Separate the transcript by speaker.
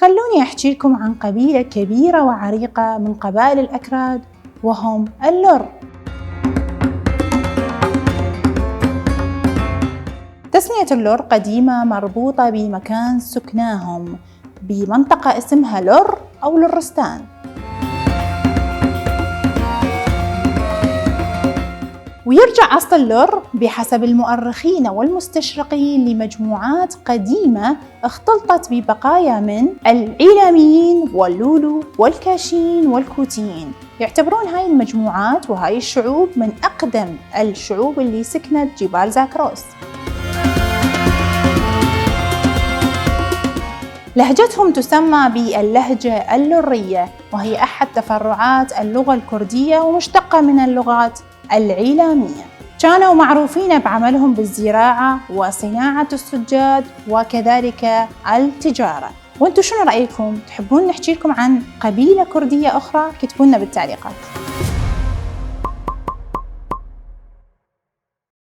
Speaker 1: خلوني أحكي لكم عن قبيلة كبيرة وعريقة من قبائل الأكراد وهم اللر. تسمية اللر قديمة مربوطة بمكان سكناهم بمنطقة اسمها لر أو لرستان. ويرجع أصل اللر بحسب المؤرخين والمستشرقين لمجموعات قديمة اختلطت ببقايا من العيلاميين واللولو والكاشين والكوتيين. يعتبرون هاي المجموعات وهاي الشعوب من أقدم الشعوب اللي سكنت جبال زاكروس. لهجتهم تسمى باللهجة اللرية، وهي أحد تفرعات اللغة الكردية ومشتقة من اللغات العيلامية. كانوا معروفين بعملهم بالزراعة وصناعة السجاد وكذلك التجارة. وانتم شنو رأيكم؟ تحبون نحكي لكم عن قبيلة كردية أخرى؟ كتبوا لنا بالتعليقات.